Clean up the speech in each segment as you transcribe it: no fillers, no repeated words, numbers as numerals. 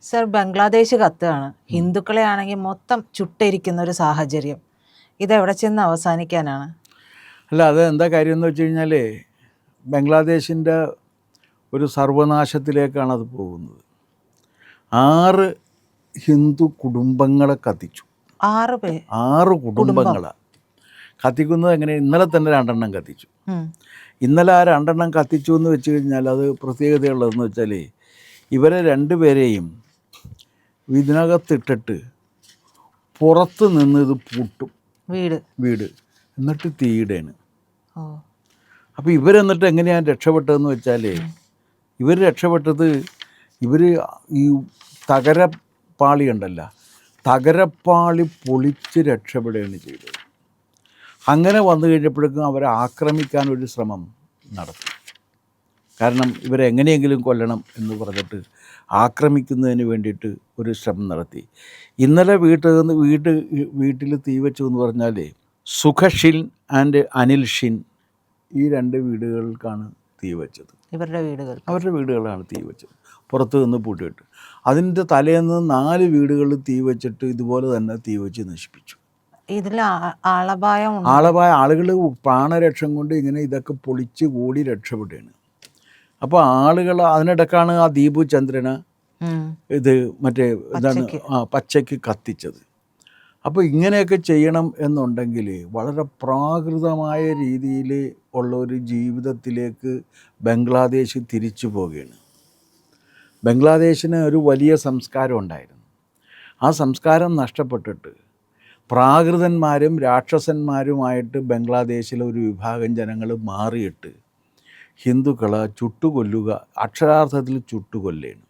Sir, Bangladesh കത്തുകയാണ്. ഹിന്ദുക്കളെ ആണെങ്കിൽ മൊത്തം ചുട്ടിരിക്കുന്ന ഒരു സാഹചര്യം. ഇതെവിടെ ചെന്ന് അവസാനിക്കാനാണ്? അല്ല, അത് എന്താ കാര്യം എന്ന് വെച്ച് കഴിഞ്ഞാൽ ബംഗ്ലാദേശിൻ്റെ ഒരു സർവനാശത്തിലേക്കാണ് അത് പോകുന്നത്. 6 ഹിന്ദു കുടുംബങ്ങളെ കത്തിച്ചു. 6 കുടുംബങ്ങളെ കത്തിക്കുന്നത് എങ്ങനെ? ഇന്നലെ തന്നെ 2 എണ്ണം കത്തിച്ചു. ഇന്നലെ ആ 2 എണ്ണം കത്തിച്ചു എന്ന് വെച്ച് കഴിഞ്ഞാൽ അത് പ്രത്യേകതയുള്ളതെന്ന് വെച്ചാൽ ഇവരെ 2 പേരെയും ഇതിനകത്തിട്ടിട്ട് പുറത്ത് നിന്ന് ഇത് പൂട്ടും വീട് എന്നിട്ട് തീയിടേണ്. അപ്പോൾ ഇവരെന്നിട്ട് എങ്ങനെയാണ് രക്ഷപ്പെട്ടതെന്ന് വെച്ചാൽ ഇവർ രക്ഷപ്പെട്ടത് ഈ തകരപ്പാളി ഉണ്ടല്ലോ, തകരപ്പാളി പൊളിച്ച് രക്ഷപ്പെടുകയാണ് ചെയ്തത്. അങ്ങനെ വന്നു കഴിഞ്ഞപ്പോഴേക്കും അവരെ ആക്രമിക്കാനൊരു ശ്രമം നടത്തി. കാരണം ഇവരെ എങ്ങനെയെങ്കിലും കൊല്ലണം എന്ന് പറഞ്ഞിട്ട് ആക്രമിക്കുന്നതിന് വേണ്ടിയിട്ട് ഒരു ശ്രമം നടത്തി. ഇന്നലെ വീട്ടിൽ തീ വെച്ചു എന്ന് പറഞ്ഞാൽ സുഖഷിൻ ആൻഡ് അനിൽ ഷിൻ ഈ 2 വീടുകൾക്കാണ് തീ വെച്ചത്. അവരുടെ വീടുകളാണ് തീ വെച്ചത്, പുറത്ത് നിന്ന് പൂട്ടിയിട്ട്. അതിൻ്റെ തലേന്ന് 4 വീടുകളിൽ തീ വെച്ചിട്ട് ഇതുപോലെ തന്നെ തീ വെച്ച് നശിപ്പിച്ചു. ഇതിൽ ആളപായ ആളുകൾ പ്രാണരക്ഷം കൊണ്ട് ഇങ്ങനെ ഇതൊക്കെ പൊളിച്ച് കൂടി രക്ഷപ്പെടുകയാണ്. അപ്പോൾ ആളുകൾ അതിനിടക്കാണ് ആ ദീപു ചന്ദ്രന് ഇത് മറ്റേ എന്താണ് പച്ചയ്ക്ക് കത്തിച്ചത്. അപ്പോൾ ഇങ്ങനെയൊക്കെ ചെയ്യണം എന്നുണ്ടെങ്കിൽ വളരെ പ്രാകൃതമായ രീതിയിൽ ഉള്ള ഒരു ജീവിതത്തിലേക്ക് ബംഗ്ലാദേശ് തിരിച്ചു പോവുകയാണ്. ബംഗ്ലാദേശിന് ഒരു വലിയ സംസ്കാരം ഉണ്ടായിരുന്നു. ആ സംസ്കാരം നഷ്ടപ്പെട്ടിട്ട് പ്രാകൃതന്മാരും രാക്ഷസന്മാരുമായിട്ട് ബംഗ്ലാദേശിലെ ഒരു വിഭാഗം ജനങ്ങൾ മാറിയിട്ട് ഹിന്ദുക്കളെ ചുട്ടുകൊല്ലുക, അക്ഷരാർത്ഥത്തിൽ ചുട്ടുകൊല്ലുകയാണ്.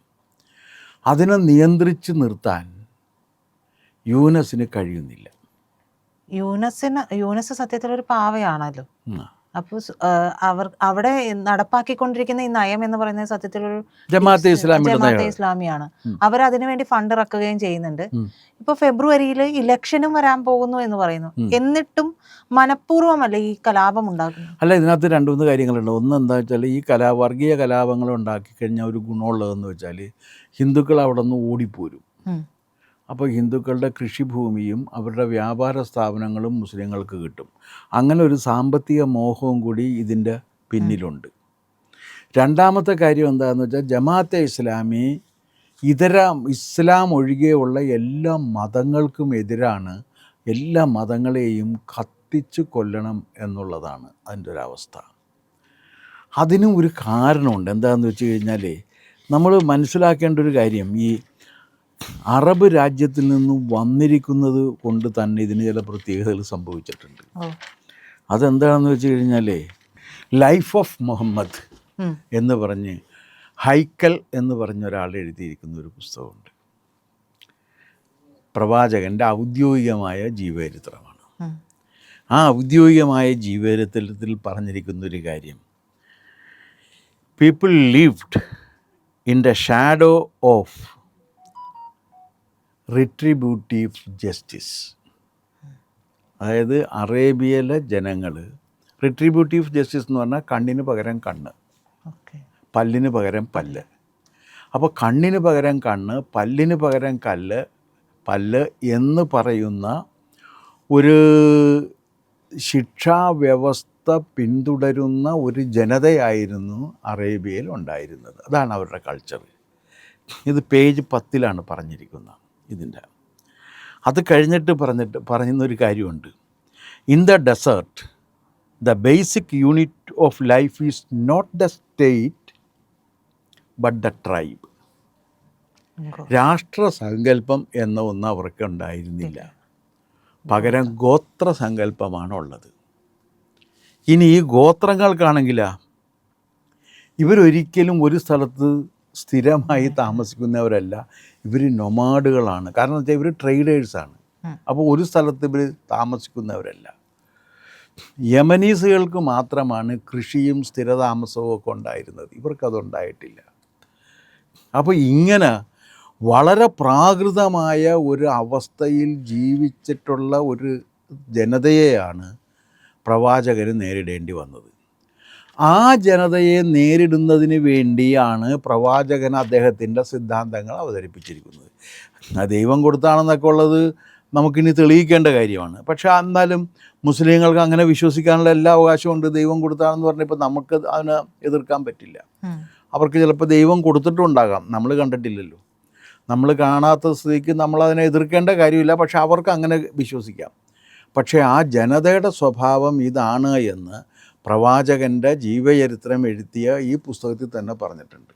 അതിനെ നിയന്ത്രിച്ച് നിർത്താൻ യൂനസിന് കഴിയുന്നില്ല. യൂനസ് സത്യത്തിലൊരു പാവയാണല്ലോ. അപ്പോൾ അവിടെ നടപ്പാക്കിക്കൊണ്ടിരിക്കുന്ന ഈ നയം എന്ന് പറയുന്നത് സത്യത്തിലൊരു ജമാഅത്തെ ഇസ്ലാമിയാണ്. അവരതിനു വേണ്ടി ഫണ്ട് ഇറക്കുകയും ചെയ്യുന്നുണ്ട്. ഇപ്പൊ ഫെബ്രുവരിയിൽ ഇലക്ഷനും വരാൻ പോകുന്നു എന്ന് പറയുന്നു. എന്നിട്ടും മനഃപൂർവ്വമല്ല ഈ കലാപം ഉണ്ടാക്കുന്നത്. അല്ല, ഇതിനകത്ത് 2-3 കാര്യങ്ങളുണ്ട്. ഒന്ന് എന്താ വെച്ചാൽ ഈ വർഗീയ കലാപങ്ങൾ ഉണ്ടാക്കി കഴിഞ്ഞാൽ ഒരു ഗുണമുള്ളതെന്ന് വെച്ചാൽ ഹിന്ദുക്കൾ അവിടെ നിന്ന് ഓടിപ്പോരും. അപ്പോൾ ഹിന്ദുക്കളുടെ കൃഷിഭൂമിയും അവരുടെ വ്യാപാര സ്ഥാപനങ്ങളും മുസ്ലിങ്ങൾക്ക് കിട്ടും. അങ്ങനെ ഒരു സാമ്പത്തിക മോഹവും കൂടി ഇതിൻ്റെ പിന്നിലുണ്ട്. രണ്ടാമത്തെ കാര്യം എന്താണെന്ന് വെച്ചാൽ ജമാഅത്തെ ഇസ്ലാമി ഇസ്ലാം ഒഴികെയുള്ള എല്ലാ മതങ്ങൾക്കും എതിരാണ്. എല്ലാ മതങ്ങളെയും കത്തിച്ച് കൊല്ലണം എന്നുള്ളതാണ് അതിൻ്റെ ഒരവസ്ഥ. അതിനും ഒരു കാരണമുണ്ട്. എന്താണെന്ന് വെച്ച് കഴിഞ്ഞാൽ നമ്മൾ മനസ്സിലാക്കേണ്ട ഒരു കാര്യം, ഈ അറബ് രാജ്യത്തിൽ നിന്നും വന്നിരിക്കുന്നത് കൊണ്ട് തന്നെ ഇതിന് ചില പ്രത്യേകതകൾ സംഭവിച്ചിട്ടുണ്ട്. അതെന്താണെന്ന് വെച്ച് കഴിഞ്ഞാൽ ലൈഫ് ഓഫ് മുഹമ്മദ് എന്ന് പറഞ്ഞ് ഹൈക്കൽ എന്ന് പറഞ്ഞ ഒരാൾ എഴുതിയിരിക്കുന്ന ഒരു പുസ്തകമുണ്ട്. പ്രവാചകൻ്റെ ഔദ്യോഗികമായ ജീവചരിത്രമാണ്. ആ ഔദ്യോഗികമായ ജീവചരിത്രത്തിൽ പറഞ്ഞിരിക്കുന്നൊരു കാര്യം, people lived in the shadow of retributive justice. അതായത് അറേബ്യയിലെ ജനങ്ങൾ റിട്രിബ്യൂട്ടീവ് ജസ്റ്റിസ് എന്ന് പറഞ്ഞാൽ കണ്ണിന് പകരം കണ്ണ്, പല്ലിന് പകരം പല്ല്. അപ്പോൾ കണ്ണിന് പകരം കണ്ണ്, പല്ലിന് പകരം പല്ല് എന്ന് പറയുന്ന ഒരു ശിക്ഷാ വ്യവസ്ഥ പിന്തുടരുന്ന ഒരു ജനതയായിരുന്നു അറേബ്യയിൽ ഉണ്ടായിരുന്നത്. അതാണ് അവരുടെ കൾച്ചർ. ഇത് പേജ് 10 പറഞ്ഞിരിക്കുന്നത് ഇതിൻ്റെ. അത് കഴിഞ്ഞിട്ട് പറയുന്നൊരു കാര്യമുണ്ട്. In the desert the basic unit of life is not the state but the tribe. രാഷ്ട്രസങ്കല്പം എന്ന ഒന്ന് അവർക്ക് ഉണ്ടായിരുന്നില്ല, പകരം ഗോത്രസങ്കല്പമാണുള്ളത്. ഇനി ഈ ഗോത്രങ്ങൾക്കാണെങ്കിലാ ഇവരൊരിക്കലും ഒരു സ്ഥലത്ത് സ്ഥിരമായി താമസിക്കുന്നവരല്ല, ഇവർ നൊമാഡുകളാണ്. കാരണം വെച്ചാൽ ഇവർ ട്രേഡേഴ്സാണ്. അപ്പോൾ ഒരു സ്ഥലത്ത് ഇവർ താമസിക്കുന്നവരല്ല. യമനീസുകൾക്ക് മാത്രമാണ് കൃഷിയും സ്ഥിരതാമസവും ഒക്കെ ഉണ്ടായിരുന്നത്, ഇവർക്കതുണ്ടായിട്ടില്ല. അപ്പോൾ ഇങ്ങനെ വളരെ പ്രാകൃതമായ ഒരു അവസ്ഥയിൽ ജീവിച്ചിട്ടുള്ള ഒരു ജനതയെയാണ് പ്രവാചകർ നേരിടേണ്ടി വന്നത്. ആ ജനതയെ നേരിടുന്നതിന് വേണ്ടിയാണ് പ്രവാചകൻ അദ്ദേഹത്തിൻ്റെ സിദ്ധാന്തങ്ങൾ അവതരിപ്പിച്ചിരിക്കുന്നത്. ദൈവം കൊടുത്താണെന്നൊക്കെ ഉള്ളത് നമുക്കിനി തെളിയിക്കേണ്ട കാര്യമാണ്. പക്ഷേ എന്നാലും മുസ്ലിങ്ങൾക്ക് അങ്ങനെ വിശ്വസിക്കാനുള്ള എല്ലാ അവകാശവും ഉണ്ട്. ദൈവം കൊടുത്താണെന്ന് പറഞ്ഞപ്പോൾ നമുക്ക് അതിനെ എതിർക്കാൻ പറ്റില്ല. അവർക്ക് ചിലപ്പോൾ ദൈവം കൊടുത്തിട്ടുണ്ടാകാം, നമ്മൾ കണ്ടിട്ടില്ലല്ലോ. നമ്മൾ കാണാത്ത സ്ഥിതിക്ക് നമ്മളതിനെ എതിർക്കേണ്ട കാര്യമില്ല. പക്ഷെ അവർക്ക് അങ്ങനെ വിശ്വസിക്കാം. പക്ഷേ ആ ജനതയുടെ സ്വഭാവം ഇതാണ് എന്ന് പ്രവാചകൻ്റെ ജീവചരിത്രം എഴുതിയ ഈ പുസ്തകത്തിൽ തന്നെ പറഞ്ഞിട്ടുണ്ട്.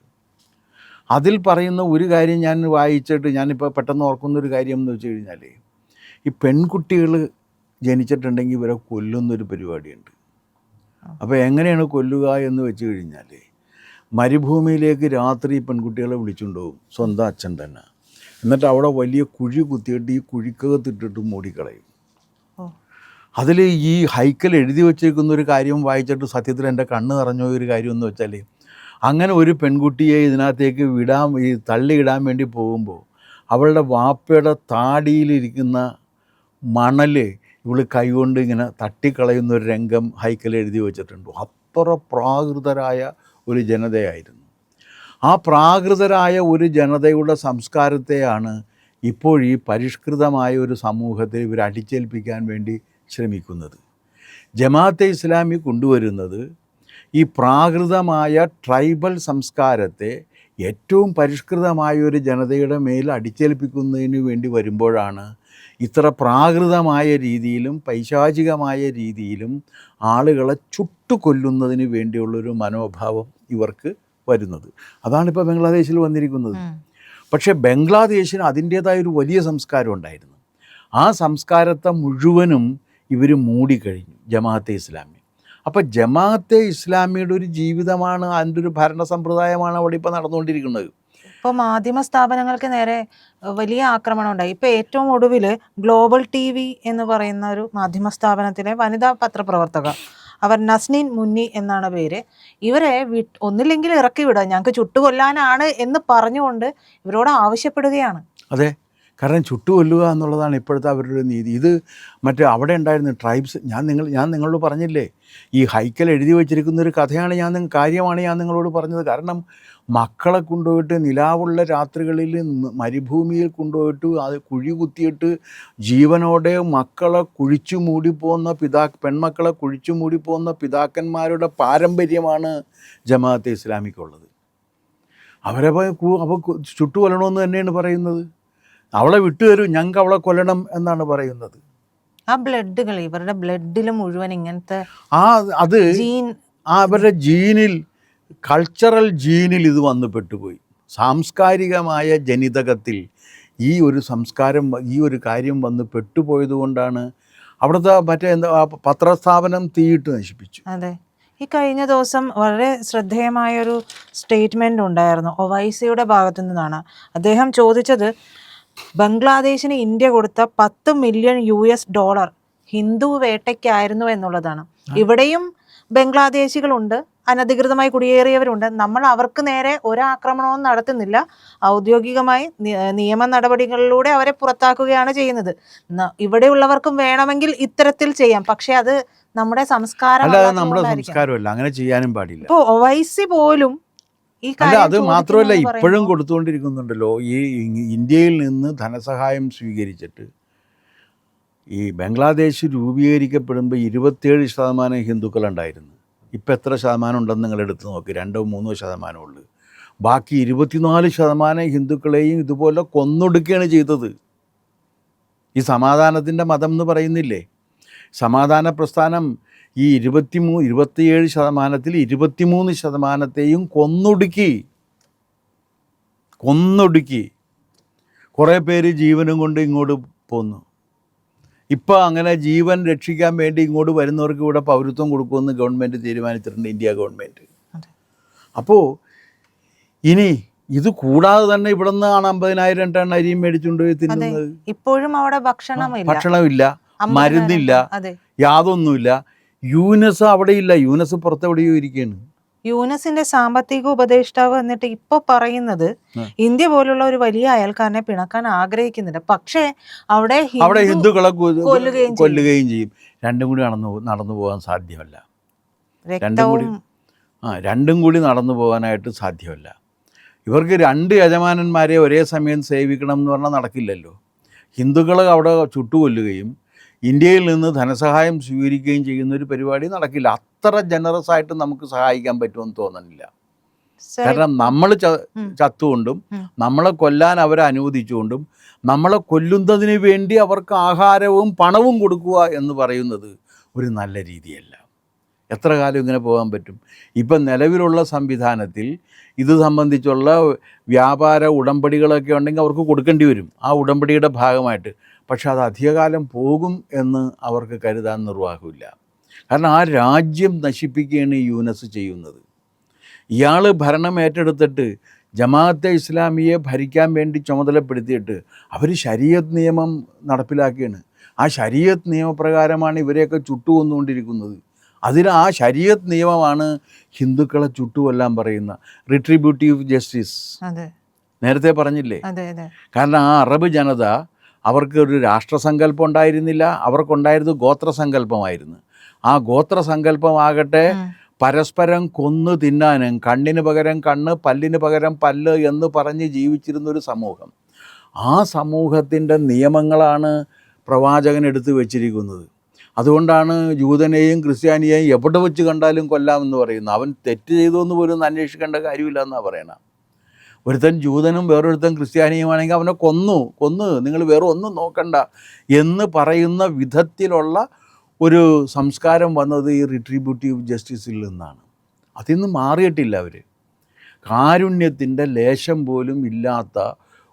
അതിൽ പറയുന്ന ഒരു കാര്യം ഞാൻ വായിച്ചിട്ട് ഞാനിപ്പോൾ പെട്ടെന്ന് ഓർക്കുന്നൊരു കാര്യം എന്ന് വെച്ച് കഴിഞ്ഞാൽ, ഈ പെൺകുട്ടികൾ ജനിച്ചിട്ടുണ്ടെങ്കിൽ ഇവരെ കൊല്ലുന്നൊരു പരിപാടിയുണ്ട്. അപ്പോൾ എങ്ങനെയാണ് കൊല്ലുക എന്ന് വെച്ച് കഴിഞ്ഞാൽ, മരുഭൂമിയിലേക്ക് രാത്രി പെൺകുട്ടികളെ വിളിച്ചുകൊണ്ട് പോകും, സ്വന്തം അച്ഛൻ തന്നെ. എന്നിട്ട് അവിടെ വലിയ കുഴി കുത്തിയിട്ട് ഈ കുഴിക്കകത്തിട്ടിട്ട് മൂടിക്കളയും. അതിൽ ഈ ഹൈക്കൽ എഴുതി വച്ചേക്കുന്ന ഒരു കാര്യം വായിച്ചിട്ട് സത്യത്തിൽ എൻ്റെ കണ്ണ് നിറഞ്ഞ ഒരു കാര്യം എന്ന് വെച്ചാൽ, അങ്ങനെ ഒരു പെൺകുട്ടിയെ ഇതിനകത്തേക്ക് തള്ളിയിടാൻ വേണ്ടി പോകുമ്പോൾ അവളുടെ വാപ്പയുടെ താടിയിലിരിക്കുന്ന മണൽ ഇവൾ കൈകൊണ്ട് ഇങ്ങനെ തട്ടിക്കളയുന്നൊരു രംഗം ഹൈക്കൽ എഴുതി വച്ചിട്ടുണ്ട്. അത്ര പ്രാകൃതരായ ഒരു ജനതയായിരുന്നു. ആ പ്രാകൃതരായ ഒരു ജനതയുടെ സംസ്കാരത്തെയാണ് ഇപ്പോൾ ഈ പരിഷ്കൃതമായ ഒരു സമൂഹത്തിൽ ഇവർ അടിച്ചേൽപ്പിക്കാൻ വേണ്ടി ശ്രമിക്കുന്നത്. ജമാഅത്തെ ഇസ്ലാമി കൊണ്ടുവരുന്നത് ഈ പ്രാകൃതമായ ട്രൈബൽ സംസ്കാരത്തെ ഏറ്റവും പരിഷ്കൃതമായ ഒരു ജനതയുടെ മേൽ അടിച്ചേൽപ്പിക്കുന്നതിന് വേണ്ടി വരുമ്പോഴാണ് ഇത്ര പ്രാകൃതമായ രീതിയിലും പൈശാചികമായ രീതിയിലും ആളുകളെ ചുട്ടുകൊല്ലുന്നതിന് വേണ്ടിയുള്ളൊരു മനോഭാവം ഇവർക്ക് വരുന്നത്. അതാണിപ്പോൾ ബംഗ്ലാദേശിൽ വന്നിരിക്കുന്നത്. പക്ഷേ ബംഗ്ലാദേശിന് അതിൻ്റേതായൊരു വലിയ സംസ്കാരം ഉണ്ടായിരുന്നു. ആ സംസ്കാരത്തെ മുഴുവനും ഇവർ മൂടിക്കഴിഞ്ഞു, ജമാഅത്തെ ഇസ്ലാമി. അപ്പോൾ ജമാഅത്തെ ഇസ്ലാമിയുടെ ഒരു ജീവിതമാണ്, അതിൻ്റെ ഒരു ഭരണ സമ്പ്രദായമാണ് അവിടെ ഇപ്പോൾ നടന്നുകൊണ്ടിരിക്കുന്നത്. ഇപ്പോൾ മാധ്യമ സ്ഥാപനങ്ങൾക്ക് നേരെ വലിയ ആക്രമണം ഉണ്ടായി. ഇപ്പോൾ ഏറ്റവും ഒടുവിൽ ഗ്ലോബൽ TV എന്ന് പറയുന്ന ഒരു മാധ്യമ സ്ഥാപനത്തിലെ വനിതാ പത്രപ്രവർത്തക, അവർ നസ്നീൻ മുന്നി എന്നാണ് പേര്, ഇവരെ ഒന്നില്ലെങ്കിൽ ഇറക്കി വിടുക, ഞങ്ങൾക്ക് ചുട്ടുകൊല്ലാനാണ് എന്ന് പറഞ്ഞുകൊണ്ട് ഇവരോട് ആവശ്യപ്പെടുകയാണ്. അതെ, കാരണം ചുട്ടുകൊല്ലുക എന്നുള്ളതാണ് ഇപ്പോഴത്തെ അവരുടെ നീതി. ഇത് മറ്റേ അവിടെ ഉണ്ടായിരുന്ന ട്രൈബ്സ്, ഞാൻ നിങ്ങളോട് പറഞ്ഞില്ലേ, ഈ ഹൈക്കൽ എഴുതി വച്ചിരിക്കുന്ന ഒരു കഥയാണ് കാര്യമാണ് ഞാൻ നിങ്ങളോട് പറഞ്ഞത്. കാരണം മക്കളെ കൊണ്ടുപോയിട്ട് നിലാവുള്ള രാത്രികളിൽ മരുഭൂമിയിൽ കൊണ്ടുപോയിട്ട് അത് കുഴി കുത്തിയിട്ട് ജീവനോടെ മക്കളെ കുഴിച്ചു മൂടിപ്പോകുന്ന പെൺമക്കളെ കുഴിച്ചു മൂടിപ്പോകുന്ന പിതാക്കന്മാരുടെ പാരമ്പര്യമാണ് ജമാഅത്തെ ഇസ്ലാമിക്കുള്ളത്. അവരെ അപ്പോൾ ചുട്ടുകൊല്ലണമെന്ന് തന്നെയാണ് പറയുന്നത്. അവളെ വിട്ടുതരും, ഞങ്ങൾക്ക് അവളെ കൊല്ലണം എന്നാണ് പറയുന്നത്. ആ ബ്ലഡുകൾ, ഇവരുടെ ബ്ലഡിൽ മുഴുവൻ ഇങ്ങനത്തെ അത് അവരുടെ ജീനിൽ, കൾച്ചറൽ ജീനിൽ ഇത് വന്ന് പെട്ടുപോയി. സാംസ്കാരികമായ ജനിതകത്തിൽ ഈ ഒരു സംസ്കാരം, ഈ ഒരു കാര്യം വന്ന് പെട്ടുപോയത് കൊണ്ടാണ് അവിടുത്തെ പത്രസ്ഥാപനം തീയിട്ട് നശിപ്പിച്ചു. അതെ, ഈ കഴിഞ്ഞ ദിവസം വളരെ ശ്രദ്ധേയമായൊരു സ്റ്റേറ്റ്മെൻ്റ് ഉണ്ടായിരുന്നു ഒവൈസിയുടെ ഭാഗത്തു നിന്നാണ്. അദ്ദേഹം ചോദിച്ചത് ബംഗ്ലാദേശിന് ഇന്ത്യ കൊടുത്ത $10 മില്യൺ ഹിന്ദു വേട്ടയ്ക്കായിരുന്നു എന്നുള്ളതാണ്. ഇവിടെയും ബംഗ്ലാദേശികളുണ്ട്, അനധികൃതമായി കുടിയേറിയവരുണ്ട്. നമ്മൾ അവർക്ക് നേരെ ഒരാക്രമണവും നടത്തുന്നില്ല. ഔദ്യോഗികമായി നിയമ നടപടികളിലൂടെ അവരെ പുറത്താക്കുകയാണ് ചെയ്യുന്നത്. ഇവിടെയുള്ളവർക്കും വേണമെങ്കിൽ ഇത്തരത്തിൽ ചെയ്യാം, പക്ഷെ അത് നമ്മുടെ സംസ്കാരമല്ല, അങ്ങനെ ചെയ്യാനും പാടില്ല. ഇപ്പോൾ ഒവൈസി പോലും അത് മാത്രമല്ല, ഇപ്പോഴും കൊടുത്തുകൊണ്ടിരിക്കുന്നുണ്ടല്ലോ. ഈ ഇന്ത്യയിൽ നിന്ന് ധനസഹായം സ്വീകരിച്ചിട്ട് ഈ ബംഗ്ലാദേശ് രൂപീകരിക്കപ്പെടുമ്പോൾ 27% ഹിന്ദുക്കളുണ്ടായിരുന്നു. ഇപ്പം എത്ര ശതമാനം ഉണ്ടെന്ന് നിങ്ങൾ എടുത്ത് നോക്കി, 2-3% ഉള്ളു. ബാക്കി 24% ഹിന്ദുക്കളെയും ഇതുപോലെ കൊന്നൊടുക്കുകയാണ് ചെയ്തത്. ഈ സമാധാനത്തിൻ്റെ മതം എന്ന് പറയുന്നില്ലേ, സമാധാന പ്രസ്ഥാനം ഈ 27%-ൽ 23%-യും കൊന്നൊടുക്കി. കുറേ പേര് ജീവനും കൊണ്ട് ഇങ്ങോട്ട് പോന്നു. ഇപ്പോൾ അങ്ങനെ ജീവൻ രക്ഷിക്കാൻ വേണ്ടി ഇങ്ങോട്ട് വരുന്നവർക്ക് ഇവിടെ പൗരത്വം കൊടുക്കുമെന്ന് ഗവൺമെൻറ് തീരുമാനിച്ചിട്ടുണ്ട്, ഇന്ത്യ ഗവൺമെൻറ്. അപ്പോൾ ഇനി ഇത് കൂടാതെ തന്നെ ഇവിടെ നിന്നാണ് 50,000 ടൺ അരിയും മേടിച്ചുകൊണ്ട് പോയി തിന്നുന്നത്. ഇപ്പോഴും അവിടെ ഭക്ഷണമില്ല, മരുന്നില്ല, യാതൊന്നുമില്ല. യൂനസ് അവിടെ ഇല്ല, യൂനസ് പുറത്തെവിടെയോ ഇരിക്കുകയാണ്. യൂനസിന്റെ സാമ്പത്തിക ഉപദേഷ്ടാവ് എന്നിട്ട് ഇപ്പൊ പറയുന്നത് ഇന്ത്യ പോലുള്ള ഒരു വലിയ അയൽക്കാരനെ പിണക്കാൻ ആഗ്രഹിക്കുന്നുണ്ട്, പക്ഷേ അവിടെ ഹിന്ദുക്കളെ കൊല്ലുകയും ചെയ്യും. രണ്ടും കൂടി നടന്നു പോകാൻ സാധ്യമല്ല. രണ്ടും കൂടി രണ്ടും കൂടി നടന്നു പോകാനായിട്ട് സാധ്യമല്ല. ഇവർക്ക് 2 യജമാനന്മാരെ ഒരേ സമയം സേവിക്കണം എന്ന് പറഞ്ഞാൽ നടക്കില്ലല്ലോ. ഹിന്ദുക്കൾ അവിടെ ചുട്ടുകൊല്ലുകയും ഇന്ത്യയിൽ നിന്ന് ധനസഹായം സ്വീകരിക്കുകയും ചെയ്യുന്നൊരു പരിപാടി നടക്കില്ല. അത്ര ജനറസ് ആയിട്ട് നമുക്ക് സഹായിക്കാൻ പറ്റുമെന്ന് തോന്നുന്നില്ല. കാരണം നമ്മൾ ചത്തുകൊണ്ടും നമ്മളെ കൊല്ലാൻ അവരെ അനുവദിച്ചുകൊണ്ടും നമ്മളെ കൊല്ലുന്നതിന് വേണ്ടി അവർക്ക് ആഹാരവും പണവും കൊടുക്കുക എന്ന് പറയുന്നത് ഒരു നല്ല രീതിയല്ല. എത്ര കാലം ഇങ്ങനെ പോകാൻ പറ്റും? ഇപ്പം നിലവിലുള്ള സംവിധാനത്തിൽ ഇത് സംബന്ധിച്ചുള്ള വ്യാപാര ഉടമ്പടികളൊക്കെ ഉണ്ടെങ്കിൽ അവർക്ക് കൊടുക്കേണ്ടി വരും, ആ ഉടമ്പടിയുടെ ഭാഗമായിട്ട്. പക്ഷെ അത് അധികകാലം പോകും എന്ന് അവർക്ക് കരുതാൻ നിർവാഹമില്ല. കാരണം ആ രാജ്യം നശിപ്പിക്കുകയാണ് ഈ യൂനസ് ചെയ്യുന്നത്. ഇയാൾ ഭരണം ഏറ്റെടുത്തിട്ട് ജമാഅത്തെ ഇസ്ലാമിയെ ഭരിക്കാൻ വേണ്ടി ചുമതലപ്പെടുത്തിയിട്ട് അവർ ശരീഅത്ത് നിയമം നടപ്പിലാക്കുകയാണ്. ആ ശരീഅത്ത് നിയമപ്രകാരമാണ് ഇവരെയൊക്കെ ചുട്ടുകൊന്നുകൊണ്ടിരിക്കുന്നത്. ആ ശരീഅത്ത് നിയമമാണ് ഹിന്ദുക്കളെ ചുട്ടുകൊല്ലാൻ പറയുന്ന റിട്രിബ്യൂട്ടീവ് ജസ്റ്റിസ്. നേരത്തെ പറഞ്ഞില്ലേ? കാരണം ആ അറബ് ജനത അവർക്ക് ഒരു രാഷ്ട്രസങ്കല്പം ഉണ്ടായിരുന്നില്ല, അവർക്കുണ്ടായിരുന്നത് ഗോത്രസങ്കല്പമായിരുന്നു. ആ ഗോത്രസങ്കല്പമാകട്ടെ പരസ്പരം കൊന്നു തിന്നാനും കണ്ണിന് പകരം കണ്ണ്, പല്ലിന് പകരം പല്ല് എന്ന് പറഞ്ഞ് ജീവിച്ചിരുന്നൊരു സമൂഹം. ആ സമൂഹത്തിൻ്റെ നിയമങ്ങളാണ് പ്രവാചകൻ എടുത്തു വച്ചിരിക്കുന്നത്. അതുകൊണ്ടാണ് ജൂതനെയും ക്രിസ്ത്യാനിയെയും എവിടെ വെച്ച് കണ്ടാലും കൊല്ലാമെന്ന് പറയുന്നത്. അവൻ തെറ്റ് ചെയ്തു എന്ന് പോലും അന്വേഷിക്കേണ്ട കാര്യമില്ല എന്നാണ് പറയണം. ഒരുത്തൻ ജൂതനും വേറൊരുത്തൻ ക്രിസ്ത്യാനിയുമാണെങ്കിൽ അവനെ കൊന്ന് നിങ്ങൾ വേറെ ഒന്നും നോക്കണ്ട എന്ന് പറയുന്ന വിധത്തിലുള്ള ഒരു സംസ്കാരം വന്നത് ഈ റിട്രിബ്യൂട്ടീവ് ജസ്റ്റിസിൽ നിന്നാണ്. അതിൽ നിന്ന് മാറിയിട്ടില്ല അവർ. കാരുണ്യത്തിൻ്റെ ലേശം പോലും ഇല്ലാത്ത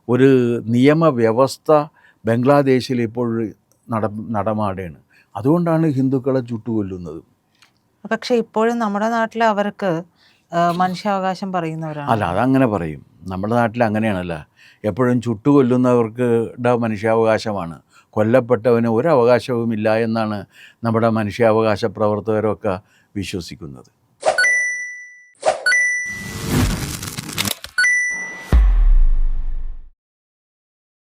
ഒരു നിയമവ്യവസ്ഥ ബംഗ്ലാദേശിൽ ഇപ്പോൾ നടമാടുകയാണ്. അതുകൊണ്ടാണ് ഹിന്ദുക്കളെ ചുട്ടുകൊല്ലുന്നത്. പക്ഷേ ഇപ്പോഴും നമ്മുടെ നാട്ടിൽ അവർക്ക് മനുഷ്യാവകാശം പറയുന്നവരാണ്. അല്ല, അതങ്ങനെ പറയും. നമ്മുടെ നാട്ടിൽ അങ്ങനെയാണല്ലോ, എപ്പോഴും ചുട്ടുകൊല്ലുന്നവർക്ക് മനുഷ്യാവകാശമാണ്, കൊല്ലപ്പെട്ടവന് ഒരു അവകാശവുമില്ല എന്നാണ് നമ്മുടെ മനുഷ്യാവകാശ പ്രവർത്തകരൊക്കെ വിശ്വസിക്കുന്നത്.